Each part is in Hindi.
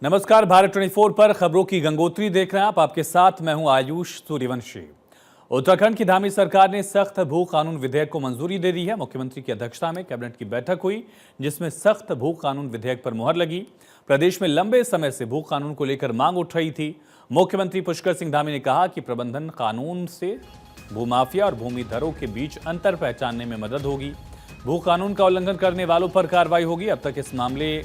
नमस्कार, भारत 24 पर खबरों की गंगोत्री देख रहे हैं आप। आपके साथ मैं हूं आयुष सूर्यवंशी। उत्तराखंड की धामी सरकार ने सख्त भू कानून विधेयक को मंजूरी दे दी है। मुख्यमंत्री की अध्यक्षता में कैबिनेट की बैठक हुई जिसमें सख्त भू कानून विधेयक पर मुहर लगी। प्रदेश में लंबे समय से भू कानून को लेकर मांग उठ रही थी। मुख्यमंत्री पुष्कर सिंह धामी ने कहा कि प्रबंधन कानून से भूमाफिया और भूमिधरों के बीच अंतर पहचानने में मदद होगी। भू कानून का उल्लंघन करने वालों पर कार्रवाई होगी। अब तक इस मामले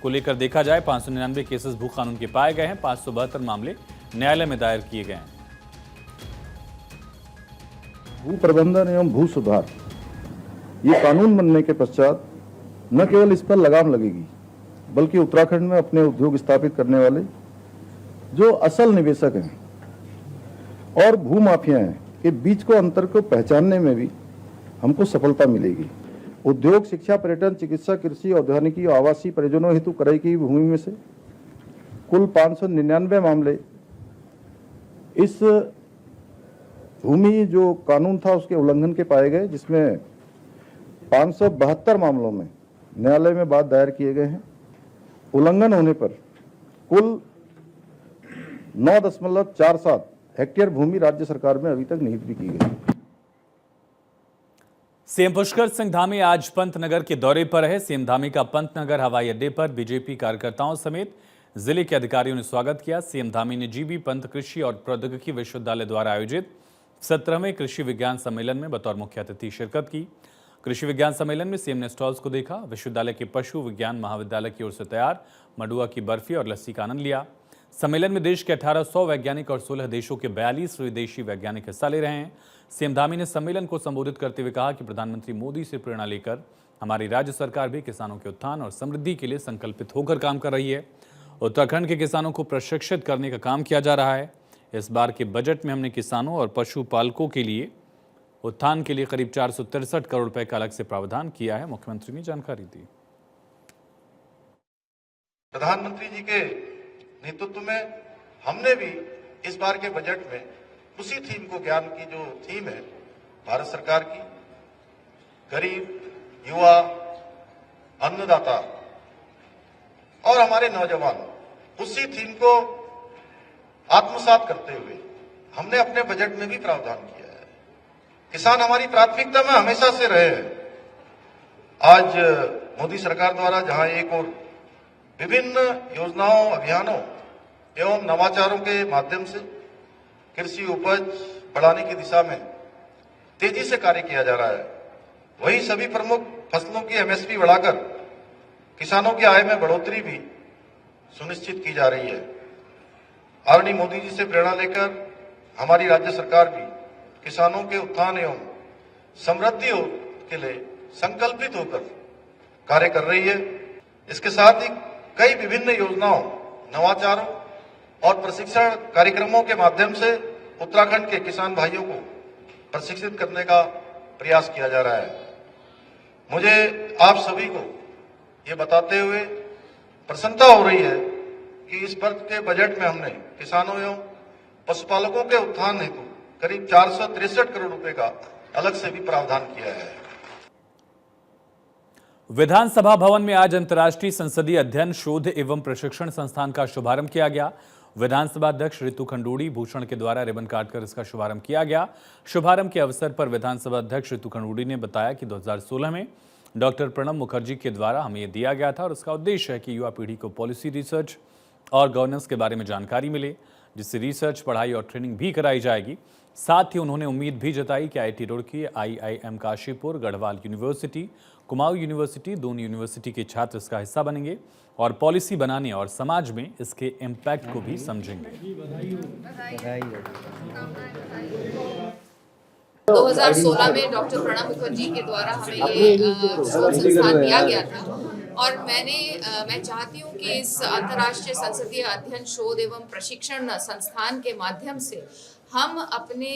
को लेकर देखा जाए 599 केसेस भू कानून के पाए गए हैं। 572 मामले न्यायालय में दायर किए गए हैं। भू प्रबंधन एवं भू सुधार ये कानून बनने के पश्चात न केवल इस पर लगाम लगेगी बल्कि उत्तराखंड में अपने उद्योग स्थापित करने वाले जो असल निवेशक हैं और भू माफिया हैं के बीच को अंतर को पहचानने में भी हमको सफलता मिलेगी। उद्योग, शिक्षा, पर्यटन, चिकित्सा, कृषि, औद्योगिकी और आवासीय प्रयोजनों हेतु क्रय की भूमि में से कुल 599 मामले इस भूमि जो कानून था उसके उल्लंघन के पाए गए, जिसमें 572 मामलों में न्यायालय में बात दायर किए गए हैं। उल्लंघन होने पर कुल 9.47 हेक्टेयर भूमि राज्य सरकार में अभी तक निहित भी की गई। सीएम पुष्कर सिंह धामी आज पंतनगर के दौरे पर रहे। सीएम धामी का पंतनगर हवाई अड्डे पर बीजेपी कार्यकर्ताओं समेत जिले के अधिकारियों ने स्वागत किया। सीएम धामी ने जीबी पंत कृषि और प्रौद्योगिकी विश्वविद्यालय द्वारा आयोजित 17वें कृषि विज्ञान सम्मेलन में बतौर मुख्य अतिथि शिरकत की। कृषि विज्ञान सम्मेलन में सीएम ने स्टॉल्स को देखा। विश्वविद्यालय के पशु विज्ञान महाविद्यालय की ओर से तैयार मडुआ की बर्फी और लस्सी का आनंद लिया। सम्मेलन में देश के 1800 वैज्ञानिक और 16 देशों के 42 विदेशी वैज्ञानिक हिस्सा ले रहे हैं। सीएम धामी ने सम्मेलन को संबोधित करते हुए कहा कि प्रधानमंत्री मोदी से प्रेरणा लेकर हमारी राज्य सरकार भी किसानों के उत्थान और समृद्धि के लिए संकल्पित होकर काम कर रही है। उत्तराखंड के किसानों को प्रशिक्षित करने का काम किया जा रहा है। इस बार के बजट में हमने किसानों और पशुपालकों के लिए उत्थान के लिए करीब 463 करोड़ रुपए का अलग से प्रावधान किया है। मुख्यमंत्री ने जानकारी दी। प्रधानमंत्री जी के नेतृत्व में हमने भी इस बार के बजट में उसी थीम को, ज्ञान की जो थीम है भारत सरकार की, गरीब, युवा, अन्नदाता और हमारे नौजवान, उसी थीम को आत्मसात करते हुए हमने अपने बजट में भी प्रावधान किया है। किसान हमारी प्राथमिकता में हमेशा से रहे हैं। आज मोदी सरकार द्वारा जहां एक और विभिन्न योजनाओं, अभियानों एवं नवाचारों के माध्यम से कृषि उपज बढ़ाने की दिशा में तेजी से कार्य किया जा रहा है, वहीं सभी प्रमुख फसलों की एमएसपी बढ़ाकर किसानों की आय में बढ़ोतरी भी सुनिश्चित की जा रही है। आदरणीय मोदी जी से प्रेरणा लेकर हमारी राज्य सरकार भी किसानों के उत्थान एवं समृद्धि के लिए संकल्पित होकर कार्य कर रही है। इसके साथ ही कई विभिन्न योजनाओं, नवाचारों और प्रशिक्षण कार्यक्रमों के माध्यम से उत्तराखंड के किसान भाइयों को प्रशिक्षित करने का प्रयास किया जा रहा है। मुझे आप सभी को ये बताते हुए प्रसन्नता हो रही है कि इस वर्ष के बजट में हमने किसानों एवं पशुपालकों के उत्थान हेतु करीब 463 करोड़ रुपए का अलग से भी प्रावधान किया है। विधानसभा भवन में आज अंतर्राष्ट्रीय संसदीय अध्ययन, शोध एवं प्रशिक्षण संस्थान का शुभारंभ किया गया। विधानसभा अध्यक्ष ऋतु खंडूड़ी भूषण के द्वारा रिबन काटकर इसका शुभारंभ किया गया। शुभारंभ के अवसर पर विधानसभा अध्यक्ष ऋतु खंडूड़ी ने बताया कि 2016 में डॉक्टर प्रणब मुखर्जी के द्वारा हमें यह दिया गया था और उसका उद्देश्य है कि युवा पीढ़ी को पॉलिसी, रिसर्च और गवर्नेंस के बारे में जानकारी मिले, जिससे रिसर्च, पढ़ाई और ट्रेनिंग भी कराई जाएगी। साथ ही उन्होंने उम्मीद भी जताई कि IIT Roorkee, IIM Kashipur, Garhwal university, Kumaon university, दोनों यूनिवर्सिटी के छात्र इसका हिस्सा बनेंगे और पॉलिसी बनाने और समाज में इसके इम्पैक्ट को भी समझेंगे। 2016 में डॉक्टर प्रणब मुखर्जी के द्वारा हमें ये शोध संस्थान दिया गया था और मैं चाहती हूँ कि इस अंतर्राष्ट्रीय संसदीय अध्ययन, शोध एवं प्रशिक्षण संस्थान के माध्यम से हम अपने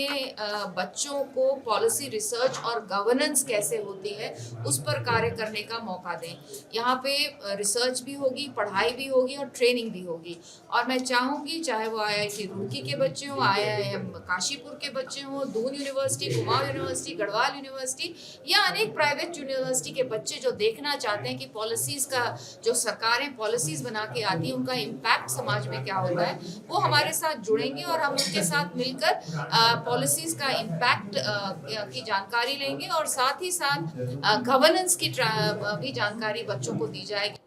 बच्चों को पॉलिसी रिसर्च और गवर्नेंस कैसे होती है उस पर कार्य करने का मौका दें। यहाँ पे रिसर्च भी होगी, पढ़ाई भी होगी और ट्रेनिंग भी होगी। और मैं चाहूँगी चाहे वो IIT रुड़की के बच्चे हों, IIM काशीपुर के बच्चे हों, Doon university, Kumaon university, Garhwal university या अनेक प्राइवेट यूनिवर्सिटी के बच्चे जो देखना चाहते हैं कि पॉलिसीज़ का जो सरकारें पॉलिसीज़ बना के आती हैं उनका इम्पैक्ट समाज में क्या होता है, वो हमारे साथ जुड़ेंगे और हम उनके साथ मिलकर पॉलिसीज का इम्पैक्ट की जानकारी लेंगे और साथ ही साथ गवर्नेंस की भी जानकारी बच्चों को दी जाएगी।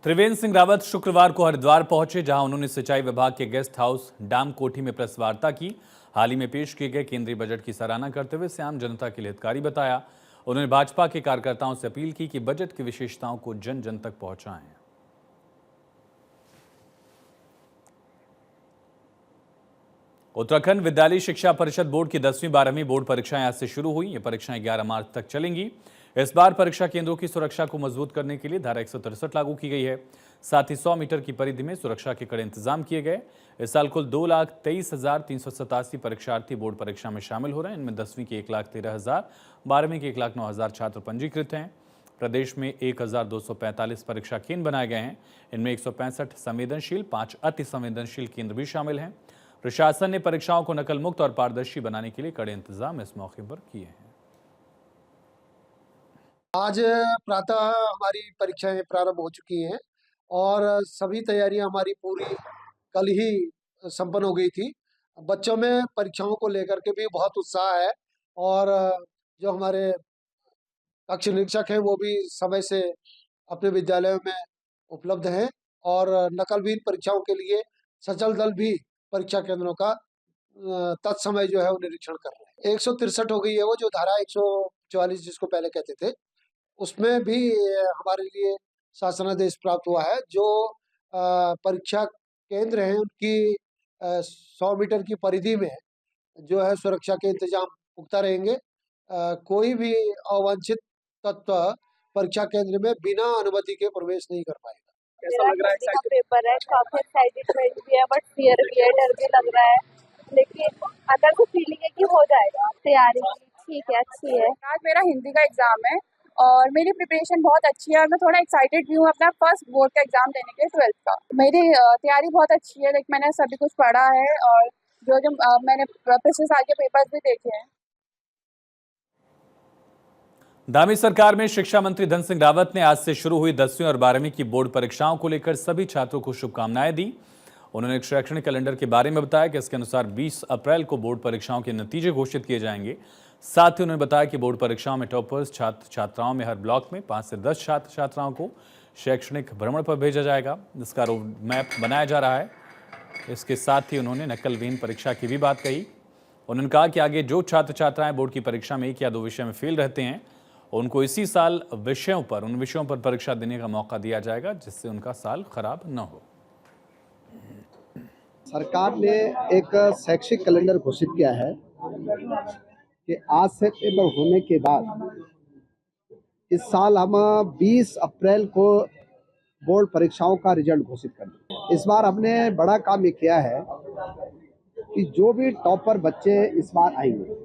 त्रिवेंद्र सिंह रावत शुक्रवार को हरिद्वार पहुंचे, जहां उन्होंने सिंचाई विभाग के गेस्ट हाउस डाम कोठी में प्रेस वार्ता की। हाल ही में पेश किए गए केंद्रीय बजट की सराहना करते हुए इसे आम जनता के लिए हितकारी बताया। उन्होंने भाजपा के कार्यकर्ताओं से अपील की कि बजट की विशेषताओं को जन जन तक पहुंचाएं। उत्तराखंड विद्यालय शिक्षा परिषद बोर्ड की 10वीं 12वीं बोर्ड परीक्षाएं आज से शुरू हुई। ये परीक्षाएं 11 मार्च तक चलेंगी। इस बार परीक्षा केंद्रों की सुरक्षा को मजबूत करने के लिए धारा 163 लागू की गई है। साथ ही 100 मीटर की परिधि में सुरक्षा के कड़े इंतजाम किए गए। इस साल कुल 2,23,387 परीक्षार्थी बोर्ड परीक्षा में शामिल हो रहे हैं। इनमें 10वीं के 1,13,000, 12वीं के 1,09,000 छात्र पंजीकृत हैं। प्रदेश में 1,245 परीक्षा केंद्र बनाए गए हैं। इनमें 165 संवेदनशील, 5 अति संवेदनशील केंद्र भी शामिल हैं। प्रशासन ने परीक्षाओं को नकल मुक्त और पारदर्शी बनाने के लिए कड़े इंतजाम इस मौके पर किए हैं। आज प्रातः हमारी परीक्षाएं प्रारंभ हो चुकी हैं और सभी तैयारियां हमारी पूरी कल ही संपन्न हो गई थी। बच्चों में परीक्षाओं को लेकर के भी बहुत उत्साह है और जो हमारे कक्ष निरीक्षक हैं वो भी समय से अपने विद्यालयों में उपलब्ध हैं और नकलविहीन परीक्षाओं के लिए सचल दल भी परीक्षा केंद्रों का तत्समय जो है वो निरीक्षण कर रहे हैं। 163 हो गई है वो जो धारा 144 जिसको पहले कहते थे, उसमें भी हमारे लिए शासनादेश प्राप्त हुआ है। जो परीक्षा केंद्र हैं उनकी 100 मीटर की परिधि में जो है सुरक्षा के इंतजाम पुख्ता रहेंगे। कोई भी अवांछित तत्व परीक्षा केंद्र में बिना अनुमति के प्रवेश नहीं कर पाएगा। कैसा लग रहा है? का पेपर है, काफी एक्साइटेड भी है बट फियर भी है, डर भी लग रहा है, लेकिन अंदर से फीलिंग है कि हो जाएगा। तैयारी ठीक है, अच्छी है। आज मेरा हिंदी का एग्जाम है और मेरी प्रिपरेशन बहुत अच्छी है और मैं थोड़ा एक्साइटेड भी हूँ अपना फर्स्ट बोर्ड का एग्जाम देने के 12th का। मेरी तैयारी बहुत अच्छी है, मैंने सभी कुछ पढ़ा है और जो मैंने पिछले साल के पेपर्स भी देखे हैं। धामी सरकार में शिक्षा मंत्री धन सिंह रावत ने आज से शुरू हुई 10वीं और 12वीं की बोर्ड परीक्षाओं को लेकर सभी छात्रों को शुभकामनाएं दी। उन्होंने एक शैक्षणिक कैलेंडर के बारे में बताया कि इसके अनुसार 20 अप्रैल को बोर्ड परीक्षाओं के नतीजे घोषित किए जाएंगे। साथ ही उन्होंने बताया कि बोर्ड परीक्षाओं में टॉपर्स छात्र छात्राओं में हर ब्लॉक में 5 से 10 छात्र छात्राओं को शैक्षणिक भ्रमण पर भेजा जाएगा। इसका रोड मैप बनाया जा रहा है। इसके साथ ही उन्होंने नकलविहीन परीक्षा की भी बात कही। उन्होंने कहा कि आगे जो छात्र छात्राएं बोर्ड की परीक्षा में 1 या 2 विषय में फेल रहते हैं उनको इसी साल उन विषयों पर परीक्षा देने का मौका दिया जाएगा, जिससे उनका साल खराब न हो। सरकार ने एक शैक्षिक कैलेंडर घोषित किया है कि आज से पेपर होने के बाद इस साल हम 20 अप्रैल को बोर्ड परीक्षाओं का रिजल्ट घोषित करेंगे। इस बार हमने बड़ा काम ये किया है कि जो भी टॉपर बच्चे इस बार आएंगे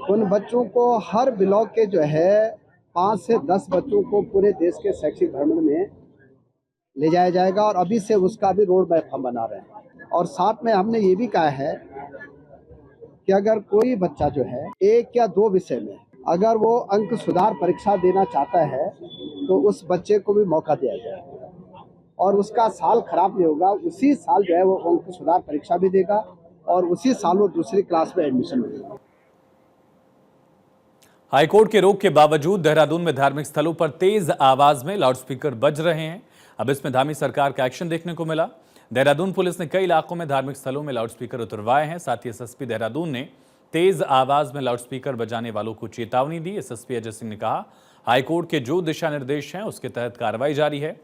उन बच्चों को हर ब्लॉक के जो है 5 से 10 बच्चों को पूरे देश के शैक्षिक भ्रमण में ले जाया जाएगा और अभी से उसका भी रोड मैप हम बना रहे हैं। और साथ में हमने ये भी कहा है कि अगर कोई बच्चा जो है 1 या 2 विषय में अगर वो अंक सुधार परीक्षा देना चाहता है तो उस बच्चे को भी मौका दिया जाए और उसका साल खराब नहीं होगा। उसी साल जो है वो अंक सुधार परीक्षा भी देगा और उसी साल वो दूसरी क्लास में एडमिशन मिलेगा। हाईकोर्ट के रोक के बावजूद देहरादून में धार्मिक स्थलों पर तेज आवाज में लाउडस्पीकर बज रहे हैं। अब इसमें धामी सरकार का एक्शन देखने को मिला। देहरादून पुलिस ने कई इलाकों में धार्मिक स्थलों में लाउडस्पीकर उतरवाए हैं। साथ ही एसएसपी देहरादून ने तेज आवाज में लाउडस्पीकर बजाने वालों को चेतावनी दी। एसएसपी अजय सिंह ने कहा, हाईकोर्ट के जो दिशा निर्देश हैं उसके तहत कार्रवाई जारी है।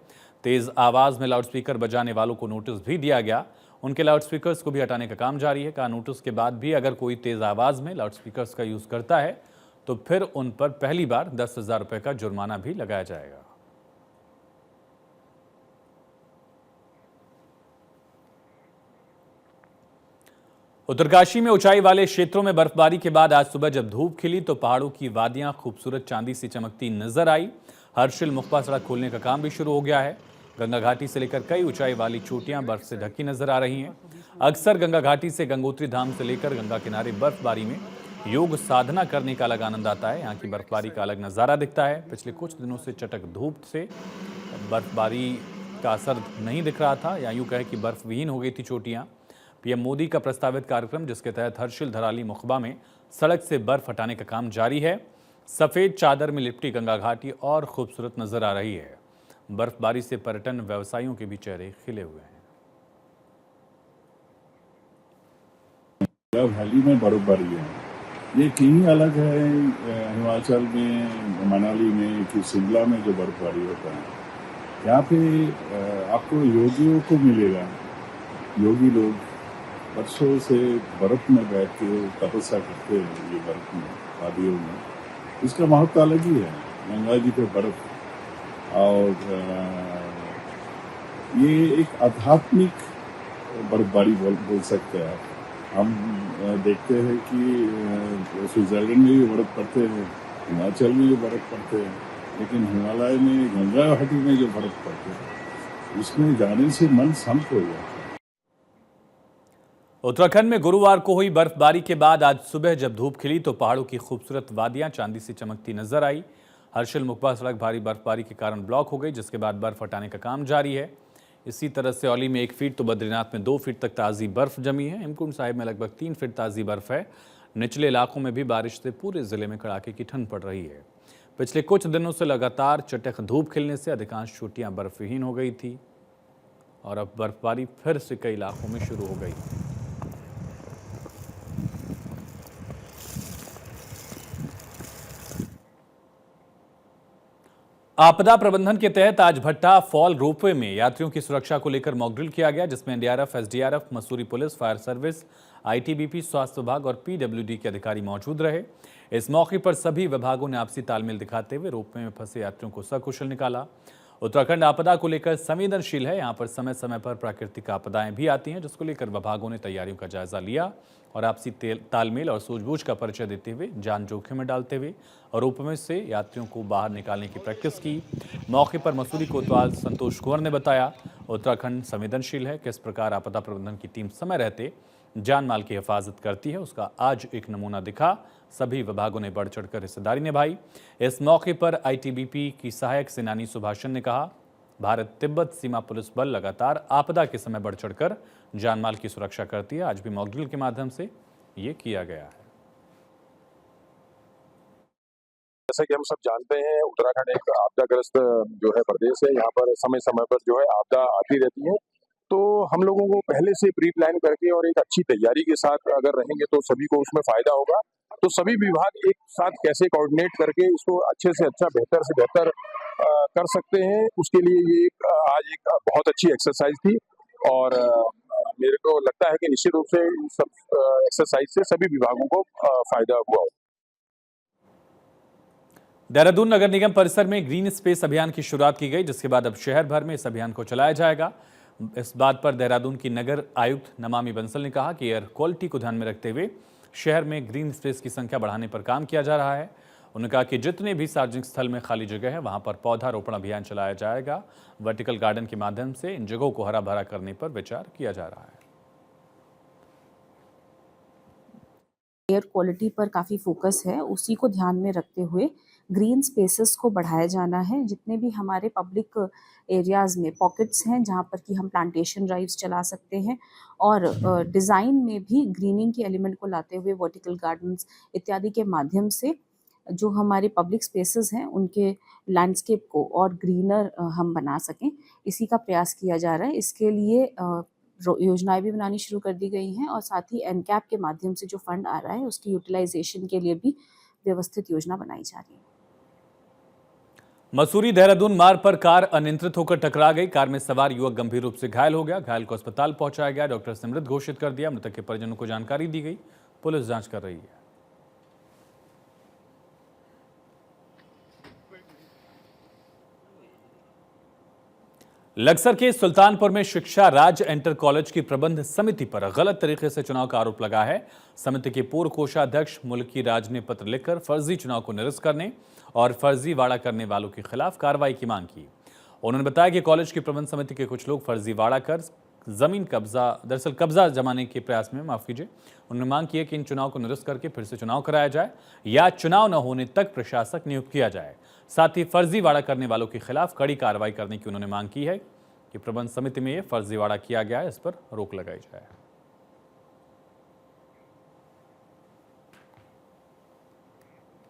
तेज आवाज में लाउडस्पीकर बजाने वालों को नोटिस भी दिया गया। उनके लाउडस्पीकर्स को भी हटाने का काम जारी है। कहा, नोटिस के बाद भी अगर कोई तेज आवाज में लाउडस्पीकर्स का यूज करता है तो फिर उन पर पहली बार 10,000 रुपए का जुर्माना भी लगाया जाएगा। उत्तरकाशी में ऊंचाई वाले क्षेत्रों में बर्फबारी के बाद आज सुबह जब धूप खिली तो पहाड़ों की वादियां खूबसूरत चांदी सी चमकती नजर आई। हर्षिल मुखबा सड़क खोलने का काम भी शुरू हो गया है। गंगा घाटी से लेकर कई ऊंचाई वाली चोटियां बर्फ से ढकी नजर आ रही हैं। अक्सर गंगा घाटी से गंगोत्री धाम से लेकर गंगा किनारे बर्फबारी में योग साधना करने का अलग आनंद आता है। यहाँ की बर्फबारी का अलग नजारा दिखता है। पिछले कुछ दिनों से चटक धूप से बर्फबारी का असर नहीं दिख रहा था, या यूं कहे कि बर्फ विहीन हो गई थी चोटियां। पीएम मोदी का प्रस्तावित कार्यक्रम, जिसके तहत हर्षिल धराली मुखबा में सड़क से बर्फ हटाने का काम जारी है। सफेद चादर में लिपटी गंगा घाटी और खूबसूरत नजर आ रही है। बर्फबारी से पर्यटन व्यवसायियों के भी चेहरे खिले हुए हैं। वैली में बर्फबारी है, ये कहीं अलग है हिमाचल में, मनाली में कि शिमला में जो बर्फबारी होता है। यहाँ पे आपको योगियों को मिलेगा। योगी लोग बरसों से बर्फ में बैठ के तपस्या करते हैं, ये बर्फ में, वादियों में। इसका महत्व अलग ही है, गंगा जी पे बर्फ। और ये एक आध्यात्मिक बर्फबारी बोल सकते हैं आप। हम देखते हैं कि स्विट्जरलैंड में भी बर्फ पड़ते हैं, हिमाचल में भी बर्फ पड़ते हैं, लेकिन हिमालय में गंगा घाटी में जो बर्फ पड़ते हैं उसमें जाने से मन शांत हो जाता है। उत्तराखंड में गुरुवार को हुई बर्फबारी के बाद आज सुबह जब धूप खिली तो पहाड़ों की खूबसूरत वादियां चांदी से चमकती नजर आई। हर्षिल मुखबा सड़क भारी बर्फबारी के कारण ब्लॉक हो गई, जिसके बाद बर्फ हटाने का काम जारी है। इसी तरह से औली में 1 फीट तो बद्रीनाथ में 2 फीट तक ताज़ी बर्फ जमी है। हेमकुंड साहिब में लगभग 3 फीट ताज़ी बर्फ है। निचले इलाकों में भी बारिश से पूरे जिले में कड़ाके की ठंड पड़ रही है। पिछले कुछ दिनों से लगातार चटक धूप खिलने से अधिकांश चोटियां बर्फहीन हो गई थी और अब बर्फबारी फिर से कई इलाकों में शुरू हो गई। आपदा प्रबंधन के तहत आज भट्टा फॉल रोपवे में यात्रियों की सुरक्षा को लेकर मॉकड्रिल किया गया, जिसमें NDRF, SDRF, Mussoorie police, fire service, ITBP, स्वास्थ्य विभाग और पीडब्ल्यूडी के अधिकारी मौजूद रहे। इस मौके पर सभी विभागों ने आपसी तालमेल दिखाते हुए रोपवे में फंसे यात्रियों को सकुशल निकाला। उत्तराखंड आपदा को लेकर संवेदनशील है। यहाँ पर समय समय पर प्राकृतिक आपदाएं भी आती हैं, जिसको लेकर विभागों ने तैयारियों का जायजा लिया और आपसी तालमेल और सूझबूझ का परिचय देते हुए, जान जोखिम में डालते हुए और रोपवे से यात्रियों को बाहर निकालने की प्रैक्टिस की। मौके पर मसूरी कोतवाल संतोष कुंवर ने बताया, उत्तराखंड संवेदनशील है। किस प्रकार आपदा प्रबंधन की टीम समय रहते जान माल की हिफाजत करती है, उसका आज एक नमूना दिखा। सभी विभागों ने बढ़ चढ़कर हिस्सेदारी निभाई। इस मौके पर आईटीबीपी की सहायक सेनानी सुभाषन ने कहा, भारत तिब्बत सीमा पुलिस बल लगातार आपदा के समय बढ़ चढ़कर जानमाल की सुरक्षा करती है। आज भी मॉकड्रिल के माध्यम से ये किया गया है। जैसा कि हम सब जानते हैं, उत्तराखंड एक आपदाग्रस्त जो है प्रदेश है। यहाँ पर समय समय पर जो है आपदा आती रहती है, तो हम लोगों को पहले से प्री प्लान करके और एक अच्छी तैयारी के साथ अगर रहेंगे तो सभी को उसमें फायदा होगा। तो सभी विभाग एक साथ कैसे कोऑर्डिनेट करके इसको अच्छे से अच्छा, बेहतर से बेहतर कर सकते हैं, उसके लिए ये आज एक बहुत अच्छी एक्सरसाइज थी। और मेरे को लगता है कि निश्चित रूप से इन सब एक्सरसाइज से सभी विभागों को फायदा हुआ। देहरादून नगर निगम परिसर में ग्रीन स्पेस अभियान की शुरुआत की गई, जिसके बाद अब शहर भर में इस अभियान को चलाया जाएगा। इस बात पर देहरादून की नगर आयुक्त नमामि बंसल ने कहा कि एयर क्वालिटी को ध्यान में रखते हुए शहर में ग्रीन स्पेस की संख्या बढ़ाने पर काम किया जा रहा है। उन्होंने कहा कि जितने भी सार्वजनिक स्थल में खाली जगह है वहां पर पौधारोपण अभियान चलाया जाएगा। वर्टिकल गार्डन के माध्यम से इन जगहों को हरा भरा करने पर विचार किया जा रहा है। एयर क्वालिटी पर काफ़ी फोकस है, उसी को ध्यान में रखते हुए ग्रीन स्पेसेस को बढ़ाया जाना है। जितने भी हमारे पब्लिक एरियाज़ में पॉकेट्स हैं जहाँ पर कि हम प्लांटेशन ड्राइव्स चला सकते हैं और डिज़ाइन में भी ग्रीनिंग के एलिमेंट को लाते हुए वर्टिकल गार्डन्स इत्यादि के माध्यम से जो हमारे पब्लिक स्पेसेस हैं उनके लैंडस्केप को और ग्रीनर हम बना सकें, इसी का प्रयास किया जा रहा है। इसके लिए योजनाएं भी बनानी शुरू कर दी गई हैं और साथ ही एनकैप के माध्यम से जो फंड आ रहा है उसकी यूटिलाइजेशन के लिए भी व्यवस्थित योजना बनाई जा रही है। मसूरी देहरादून मार्ग पर कार अनियंत्रित होकर टकरा गई। कार में सवार युवक गंभीर रूप से घायल हो गया। घायल को अस्पताल पहुंचाया गया, डॉक्टर से मृत घोषित कर दिया। मृतक के परिजनों को जानकारी दी गई, पुलिस जांच कर रही है। लक्सर के सुल्तानपुर में शिक्षा राज इंटर कॉलेज की प्रबंध समिति पर गलत तरीके से चुनाव का आरोप लगा है। समिति के पूर्व कोषाध्यक्ष मुल्की राज ने पत्र लिखकर फर्जी चुनाव को निरस्त करने और फर्जीवाड़ा करने वालों के खिलाफ कार्रवाई की मांग की। उन्होंने बताया कि कॉलेज की प्रबंध समिति के कुछ लोग फर्जीवाड़ा कर जमीन कब्जा जमाने के प्रयास में उन्होंने मांग की है कि इन चुनाव को निरस्त करके फिर से चुनाव कराया जाए या चुनाव न होने तक प्रशासक नियुक्त किया जाए। साथ ही फर्जीवाड़ा करने वालों के खिलाफ कड़ी कार्रवाई करने की उन्होंने मांग की है कि प्रबंध समिति में ये फर्जीवाड़ा किया गया है, इस पर रोक लगाई जाए।